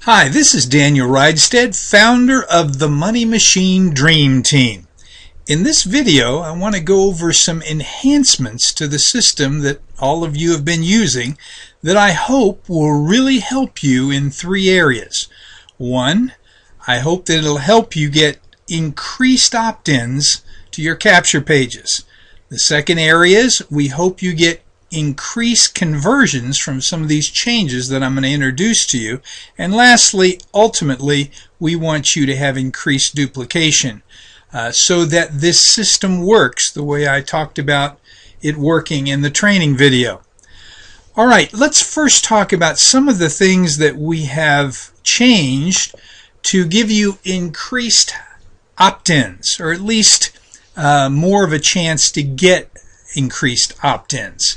Hi, this is Daniel Rydstedt, founder of the Money Machine Dream Team. In this video, I want to go over some enhancements to the system that all of you have been using that I hope will really help you in three areas. One, I hope that it'll help you get increased opt-ins to your capture pages. The second area is we hope you get increase conversions from some of these changes that I'm going to introduce to you. And lastly, ultimately, we want you to have increased duplication so that this system works the way I talked about it working in the training video. Alright, let's first talk about some of the things that we have changed to give you increased opt-ins, or at least more of a chance to get increased opt-ins.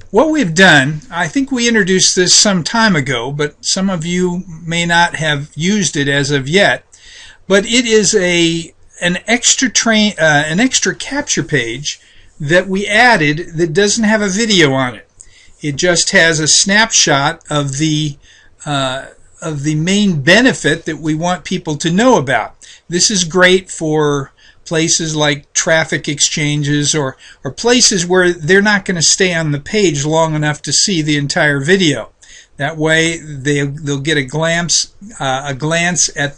What we've done, I think we introduced this some time ago, but some of you may not have used it as of yet. But it is an extra capture page that we added that doesn't have a video on it. It just has a snapshot of the main benefit that we want people to know about. This is great for places like traffic exchanges or places where they're not going to stay on the page long enough to see the entire video. That way they'll get a glance at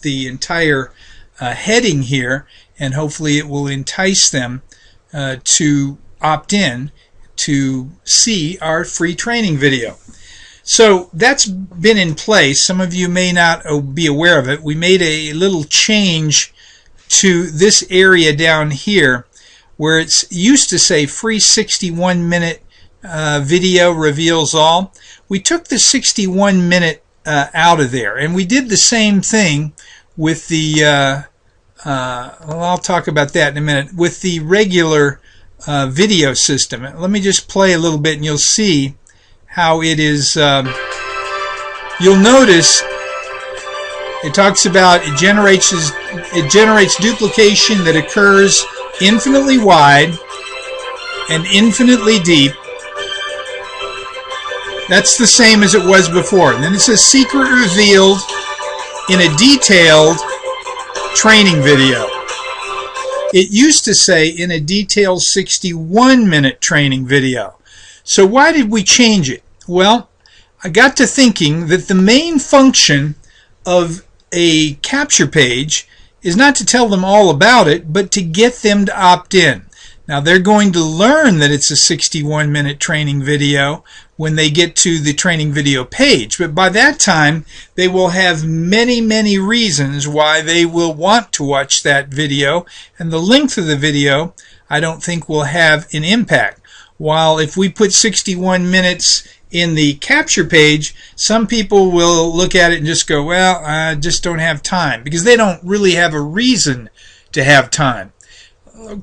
the entire heading here, and hopefully it will entice them to opt in to see our free training video. So that's been in place. Some of you may not be aware of it. We made a little change to this area down here where it's used to say free 61-minute video reveals all. We took the 61-minute out of there, and we did the same thing with the well, I'll talk about that in a minute, with the regular video system. Let me just play a little bit and you'll see how it is. You'll notice it talks about it generates duplication that occurs infinitely wide and infinitely deep. That's the same as it was before. And then it says secret revealed in a detailed training video. It used to say in a detailed 61-minute training video. So why did we change it? Well, I got to thinking that the main function of a capture page is not to tell them all about it, but to get them to opt in. Now they're going to learn that it's a 61-minute training video when they get to the training video page, but by that time they will have many reasons why they will want to watch that video, and the length of the video I don't think will have an impact. While if we put 61 minutes in the capture page, some people will look at it and just go, well, I just don't have time, because they don't really have a reason to have time.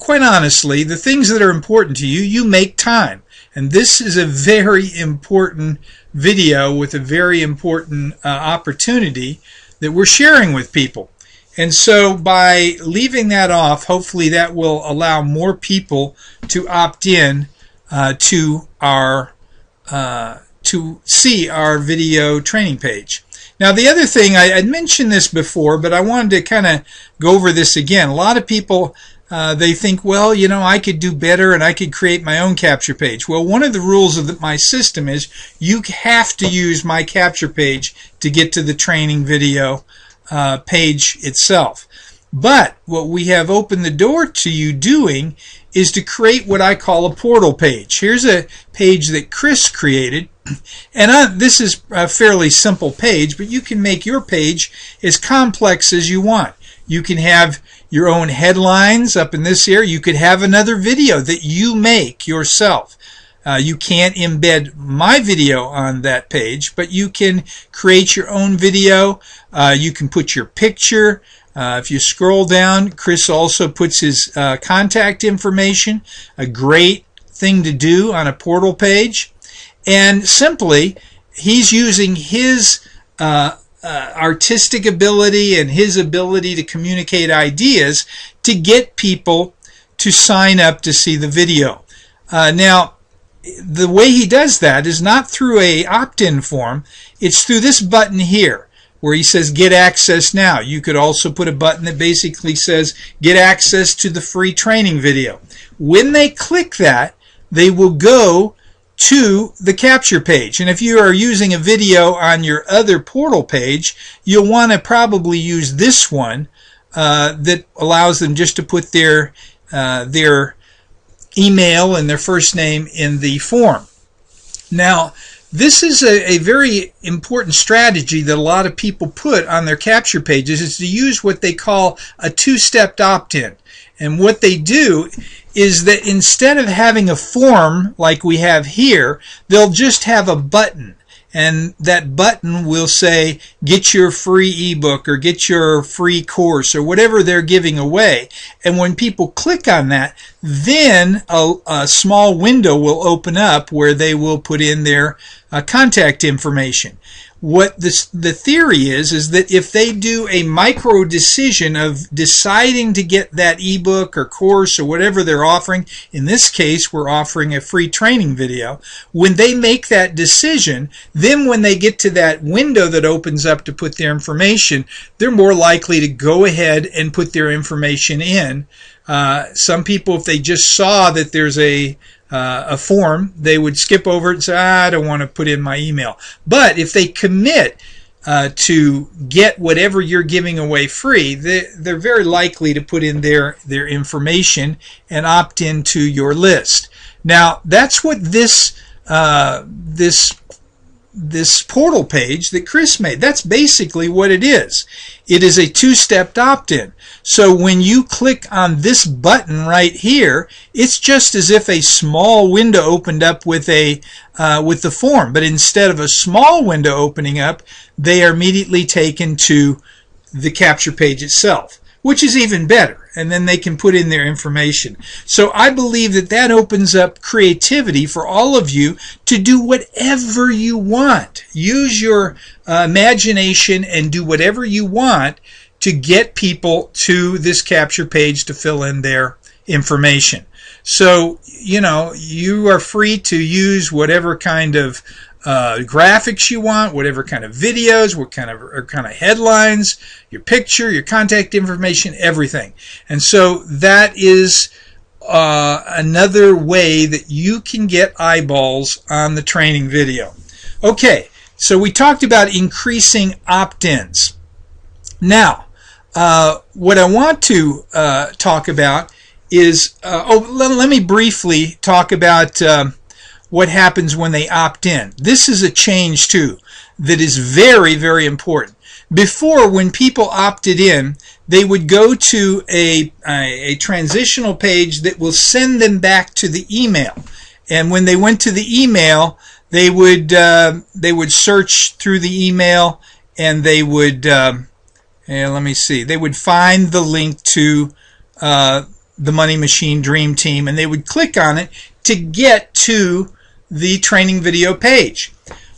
Quite honestly, the things that are important to you, you make time. And this is a very important video with a very important opportunity that we're sharing with people. And so by leaving that off, hopefully that will allow more people to opt in to see our video training page. Now the other thing, I'd mentioned this before, but I wanted to kind of go over this again. A lot of people they think, well, you know, I could do better and I could create my own capture page. Well, one of the rules of my system is you have to use my capture page to get to the training video page itself. But what we have opened the door to you doing is to create what I call a portal page. Here's a page that Chris created, and this is a fairly simple page, but you can make your page as complex as you want. You can have your own headlines up in this area. You could have another video that you make yourself. You can't embed my video on that page, but you can create your own video. You can put your picture. If you scroll down, Chris also puts his contact information, a great thing to do on a portal page. And simply, he's using his artistic ability and his ability to communicate ideas to get people to sign up to see the video. Now, the way he does that is not through a opt-in form. It's through this button here. where he says get access now. You could also put a button that basically says get access to the free training video. When they click that, they will go to the capture page. And if you are using a video on your other portal page, you'll want to probably use this one that allows them just to put their email and their first name in the form. Now, this is a very important strategy that a lot of people put on their capture pages, is to use what they call a two-step opt-in. And what they do is that instead of having a form like we have here, they'll just have a button. And that button will say, get your free ebook or get your free course or whatever they're giving away. And when people click on that, then a small window will open up where they will put in their contact information. What the theory is that if they do a micro decision of deciding to get that ebook or course or whatever they're offering, in this case we're offering a free training video, when they make that decision, then when they get to that window that opens up to put their information, they're more likely to go ahead and put their information in. Some people, if they just saw that there's a form, they would skip over it and say, I don't want to put in my email. But if they commit to get whatever you're giving away free, they're very likely to put in their information and opt into your list. Now, that's what this portal page that Chris made, that's basically what it is. It is a two-step opt-in. So when you click on this button right here, it's just as if a small window opened up with the form, but instead of a small window opening up, they are immediately taken to the capture page itself, which is even better. And then they can put in their information. So I believe that that opens up creativity for all of you to do whatever you want. Use your imagination and do whatever you want to get people to this capture page to fill in their information. So, you know, you are free to use whatever kind of graphics you want, whatever kind of videos, what kind of headlines, your picture, your contact information, everything. And so that is another way that you can get eyeballs on the training video. Okay, so we talked about increasing opt-ins. Now, what I want to talk about is, let me briefly talk about what happens when they opt in. This is a change too that is very, very important. Before, when people opted in, they would go to a transitional page that will send them back to the email. And when they went to the email, they would search through the email, and they would let me see. They would find the link to the Money Machine Dream Team, and they would click on it to get to the training video page.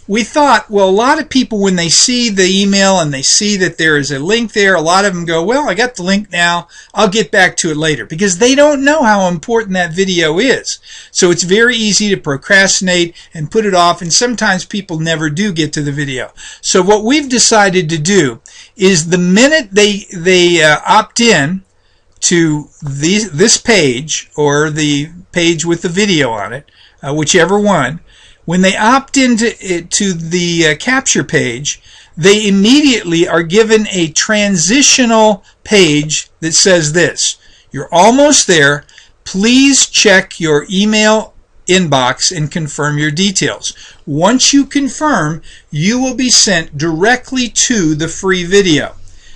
We thought, well, a lot of people, when they see the email and they see that there is a link there, a lot of them go, well, I got the link now, I'll get back to it later, because they don't know how important that video is. So it's very easy to procrastinate and put it off, and sometimes people never do get to the video. So what we've decided to do is the minute they opt in to this page, or the page with the video on it, whichever one, when they opt into the capture page, they immediately are given a transitional page that says this: you're almost there, please check your email inbox and confirm your details. Once you confirm, you will be sent directly to the free video.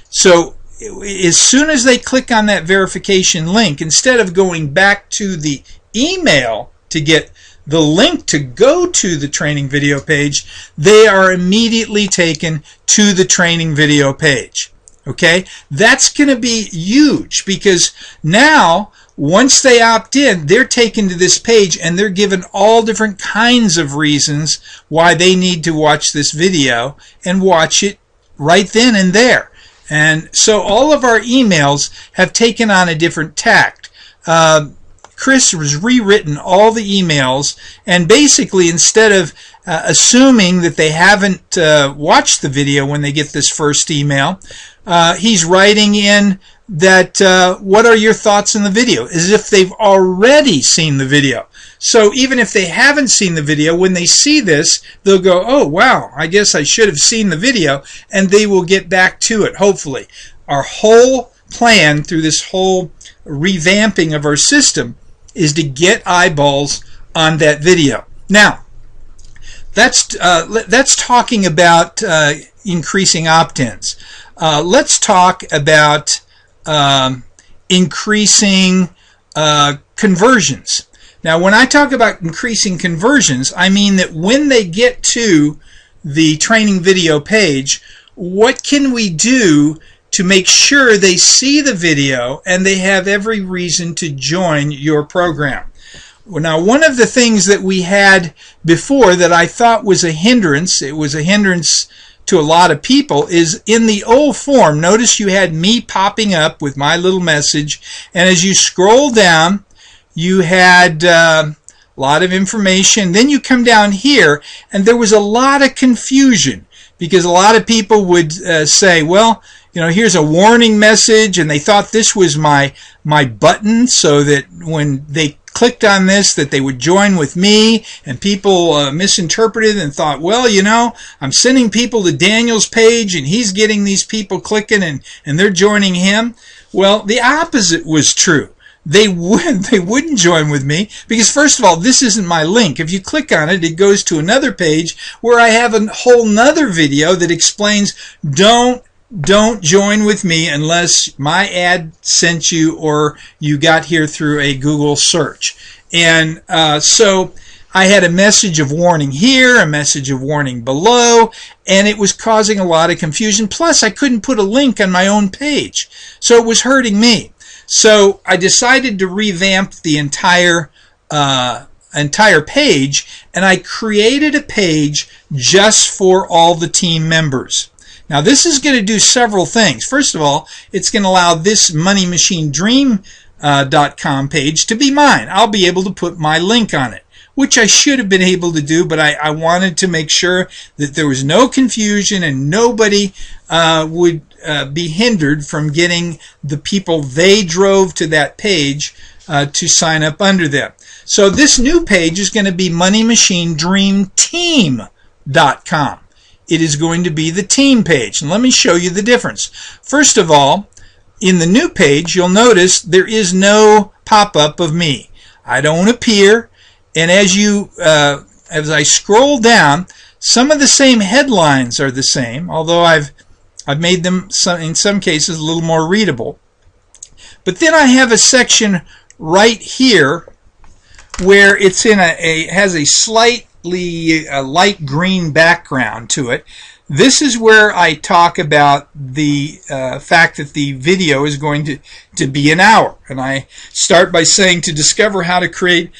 So as soon as they click on that verification link, instead of going back to the email to get the link to go to the training video page, they are immediately taken to the training video page. Okay? That's going to be huge, because now once they opt in, they're taken to this page and they're given all different kinds of reasons why they need to watch this video, and watch it right then and there. And so all of our emails have taken on a different tact. Chris has rewritten all the emails, and basically instead of assuming that they haven't watched the video when they get this first email, he's writing in that what are your thoughts on the video, as if they've already seen the video. So even if they haven't seen the video, when they see this, they'll go, oh wow, I guess I should have seen the video, and they will get back to it, hopefully. Our whole plan through this whole revamping of our system is to get eyeballs on that video. Now, that's talking about increasing opt-ins. Let's talk about increasing conversions. Now, when I talk about increasing conversions, I mean that when they get to the training video page, what can we do to make sure they see the video and they have every reason to join your program? Now, one of the things that we had before that I thought was a hindrance, it was a hindrance to a lot of people, is in the old form. Notice you had me popping up with my little message, and as you scroll down, you had a lot of information. Then you come down here, and there was a lot of confusion because a lot of people would say, well, you know, here's a warning message, and they thought this was my button so that when they clicked on this that they would join with me, and people misinterpreted and thought, well, you know, I'm sending people to Daniel's page and he's getting these people clicking and they're joining him. Well, the opposite was true. They wouldn't join with me because, first of all, this isn't my link. If you click on it, it goes to another page where I have a whole nother video that explains don't join with me unless my ad sent you or you got here through a Google search. And so I had a message of warning here, a message of warning below, and it was causing a lot of confusion. Plus, I couldn't put a link on my own page, so it was hurting me. So I decided to revamp the entire page, and I created a page just for all the team members. Now, this is going to do several things. First of all, it's going to allow this MoneyMachineDream.com page to be mine. I'll be able to put my link on it, which I should have been able to do, but I wanted to make sure that there was no confusion and nobody would be hindered from getting the people they drove to that page to sign up under them. So this new page is going to be MoneyMachineDreamTeam.com. It is going to be the team page. And let me show you the difference. First of all, in the new page, you'll notice there is no pop-up of me. I don't appear. And as I scroll down, some of the same headlines are the same, although I've made them in some cases a little more readable. But then I have a section right here where it's in has a slightly light green background to it. This is where I talk about the fact that the video is going to be an hour. And I start by saying to discover how to create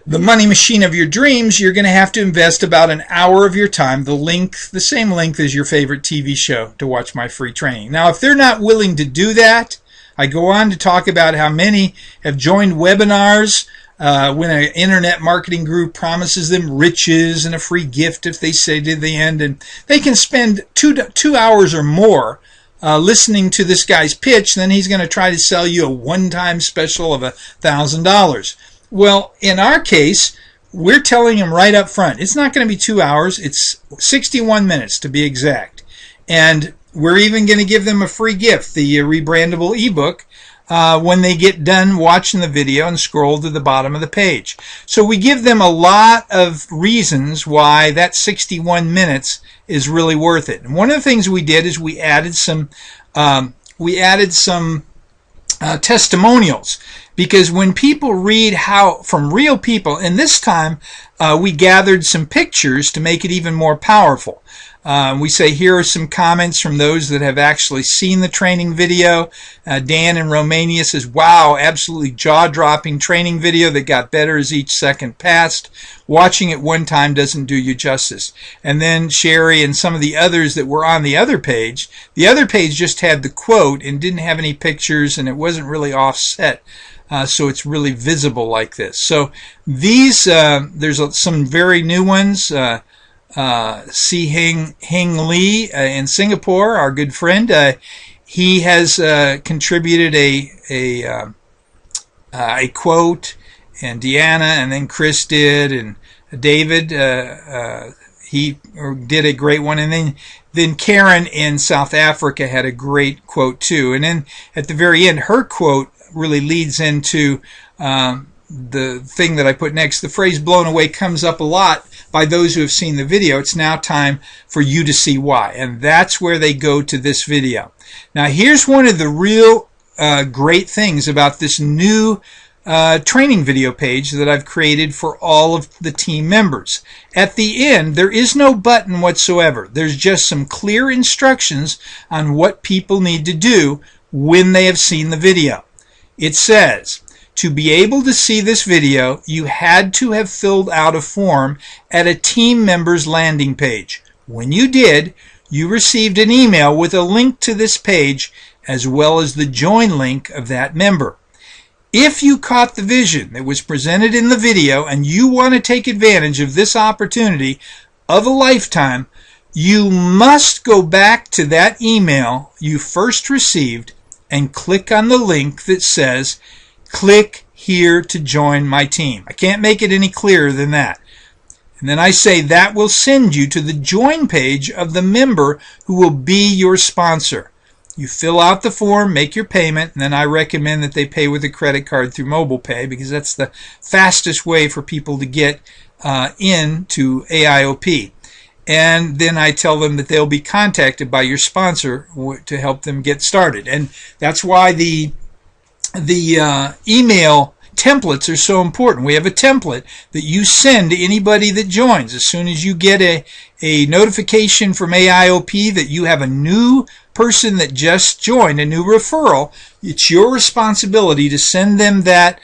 the money machine of your dreams, you're going to have to invest about an hour of your time, the same length as your favorite TV show, to watch my free training. Now, if they're not willing to do that, I go on to talk about how many have joined webinars when an internet marketing group promises them riches and a free gift if they say to the end, and they can spend two hours or more listening to this guy's pitch, then he's going to try to sell you a one-time special of $1,000. Well, in our case, we're telling them right up front, it's not going to be 2 hours, it's 61 minutes to be exact. And we're even going to give them a free gift, the rebrandable ebook, when they get done watching the video and scroll to the bottom of the page. So we give them a lot of reasons why that 61 minutes is really worth it. And one of the things we did is we added some testimonials, because when people read from real people, and this time we gathered some pictures to make it even more powerful. We say here are some comments from those that have actually seen the training video. Dan in Romania says, wow, absolutely jaw-dropping training video that got better as each second passed. Watching it one time doesn't do you justice. And then Sherry and some of the others that were on the other page just had the quote and didn't have any pictures, and it wasn't really offset. So it's really visible like this. So these, there's some very new ones. Si Heng Lee in Singapore, our good friend, he has contributed a quote, and Deanna, and then Chris did, and David, he did a great one, and then Karen in South Africa had a great quote too. And then at the very end, her quote really leads into the thing that I put next. The phrase blown away comes up a lot by those who have seen the video. It's now time for you to see why. And that's where they go to this video. Now here's one of the real great things about this new training video page that I've created for all of the team members. At the end, there is no button whatsoever. There's just some clear instructions on what people need to do when they have seen the video. It says, to be able to see this video, you had to have filled out a form at a team member's landing page. When you did, you received an email with a link to this page as well as the join link of that member. If you caught the vision that was presented in the video and you want to take advantage of this opportunity of a lifetime, you must go back to that email you first received and click on the link that says, click here to join my team. I can't make it any clearer than that. And then I say that will send you to the join page of the member who will be your sponsor. You fill out the form, make your payment, and then I recommend that they pay with a credit card through mobile pay because that's the fastest way for people to get into AIOP. And then I tell them that they'll be contacted by your sponsor to help them get started. And that's why the email templates are so important. We have a template that you send to anybody that joins. As soon as you get a notification from AIOP that you have a new person that just joined, a new referral, it's your responsibility to send them that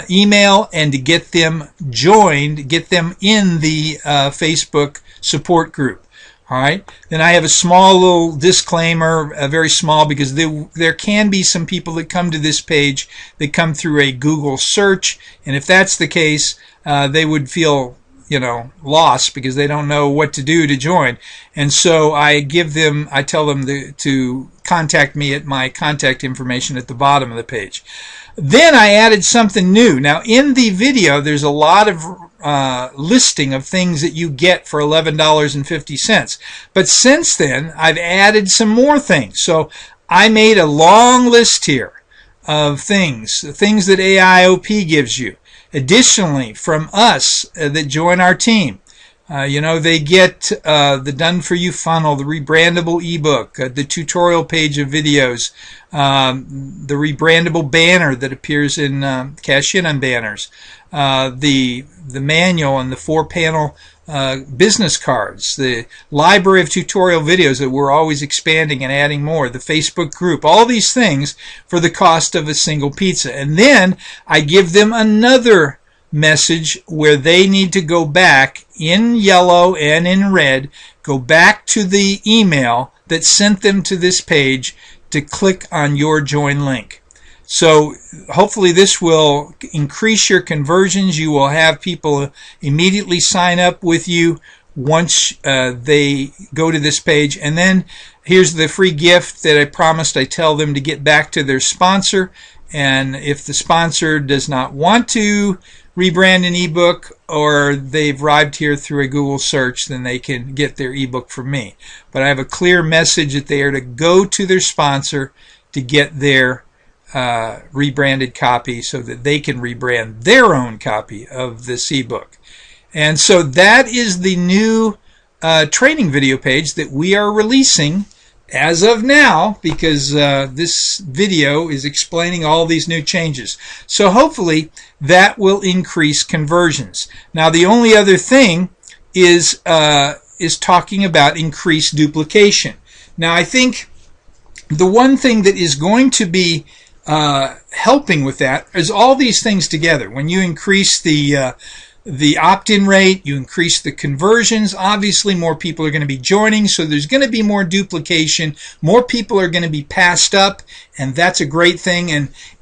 email and to get them joined, get them in the Facebook support group. All right. Then I have a small little disclaimer, very small, because there can be some people that come to this page that come through a Google search, and if that's the case, they would feel, lost because they don't know what to do to join. And so I tell them to contact me at my contact information at the bottom of the page. Then I added something new. Now in the video, there's a lot of listing of things that you get for $11.50. But since then, I've added some more things. So I made a long list here of things that AIOP gives you. Additionally, from us that join our team, they get the Done For You funnel, the rebrandable ebook, the tutorial page of videos, the rebrandable banner that appears in Cash In on banners, the manual and the 4-panel business cards, the library of tutorial videos that we're always expanding and adding more, the Facebook group, all these things for the cost of a single pizza. And then I give them another message where they need to go back in yellow and in red, go back to the email that sent them to this page to click on your join link. So hopefully this will increase your conversions. You will have people immediately sign up with you once they go to this page. And then here's the free gift that I promised. I tell them to get back to their sponsor, and if the sponsor does not want to rebrand an ebook, or they've arrived here through a Google search, then they can get their ebook from me. But I have a clear message that they are to go to their sponsor to get their rebranded copy so that they can rebrand their own copy of this ebook. And so that is the new training video page that we are releasing as of now, because this video is explaining all these new changes. So hopefully that will increase conversions. Now the only other thing is is talking about increased duplication. Now, I think the one thing that is going to be helping with that is all these things together. When you increase the opt-in rate, you increase the conversions, obviously more people are going to be joining, so there's going to be more duplication, more people are going to be passed up, and that's a great thing.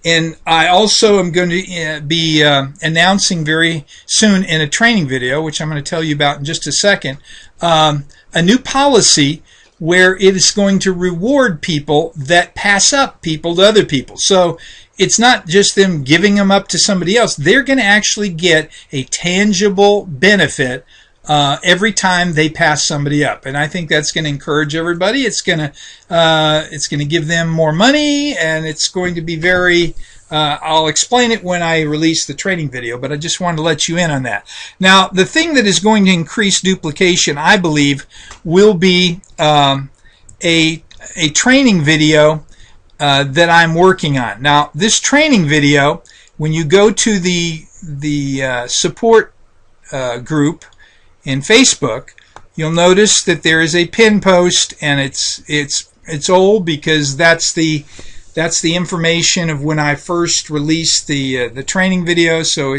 And I also am going to be announcing very soon in a training video, which I'm going to tell you about in just a second, a new policy where it is going to reward people that pass up people to other people. So it's not just them giving them up to somebody else. They're going to actually get a tangible benefit every time they pass somebody up, and I think that's going to encourage everybody. It's going to give them more money, and it's going to be very. I'll explain it when I release the training video, but I just wanted to let you in on that. Now, the thing that is going to increase duplication, I believe, will be a training video that I'm working on. Now, this training video, when you go to the support group in Facebook, you'll notice that there is a pin post, and it's old because that's the information of when I first released the training video. So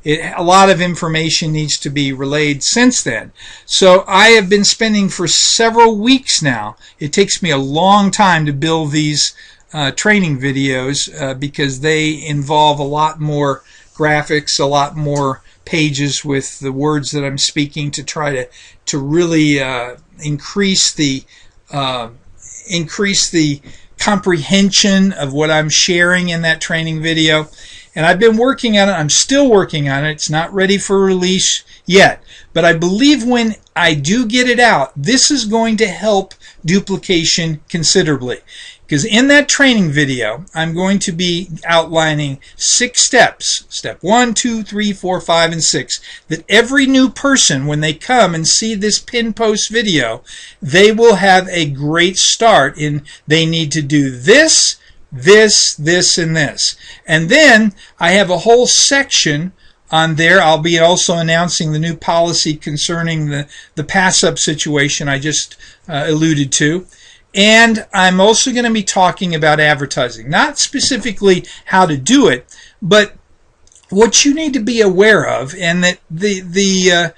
a lot of information needs to be relayed since then. So I have been spending for several weeks now. It takes me a long time to build these training videos because they involve a lot more graphics, a lot more pages with the words that I'm speaking to try to really increase the comprehension of what I'm sharing in that training video. And I've been working on it. I'm still working on it. It's not ready for release yet. But I believe when I do get it out, this is going to help duplication considerably. Because in that training video, I'm going to be outlining 6 steps, step 1, 2, 3, 4, 5, and 6, that every new person, when they come and see this pin post video, they will have a great start in they need to do this, this, this, and this. And then I have a whole section on there. I'll be also announcing the new policy concerning the pass-up situation I just alluded to. And I'm also going to be talking about advertising, not specifically how to do it, but what you need to be aware of, and that the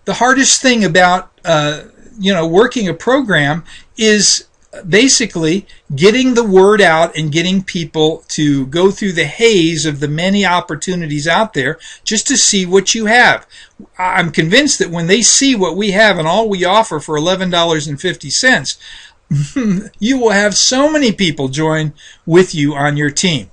hardest thing about working a program is basically getting the word out and getting people to go through the haze of the many opportunities out there just to see what you have. I'm convinced that when they see what we have and all we offer for $11.50, you will have so many people join with you on your team.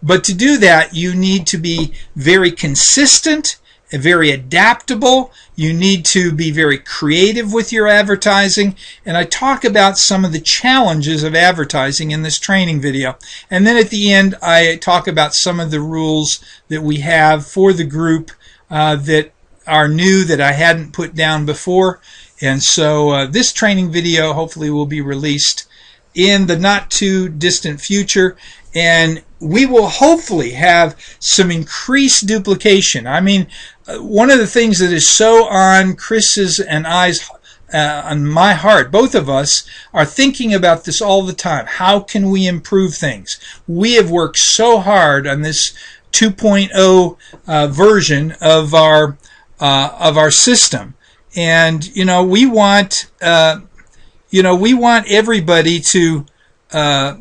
But to do that, you need to be very consistent, very adaptable. You need to be very creative with your advertising. And I talk about some of the challenges of advertising in this training video. And then at the end, I talk about some of the rules that we have for the group that are new that I hadn't put down before. And so this training video hopefully will be released in the not too distant future, and we will hopefully have some increased duplication. I mean, one of the things that is so on Chris's and I's on my heart, both of us are thinking about this all the time. How can we improve things? We have worked so hard on this 2.0 version of our system. And we want everybody to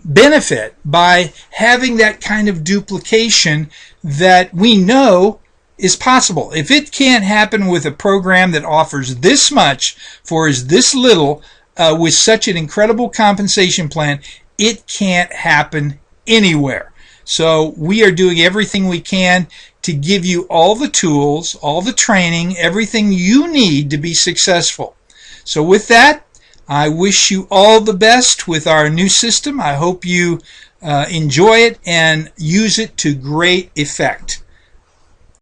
benefit by having that kind of duplication that we know is possible. If it can't happen with a program that offers this much for this little with such an incredible compensation plan, it can't happen anywhere. So we are doing everything we can to give you all the tools, all the training, everything you need to be successful. So with that, I wish you all the best with our new system. I hope you enjoy it and use it to great effect.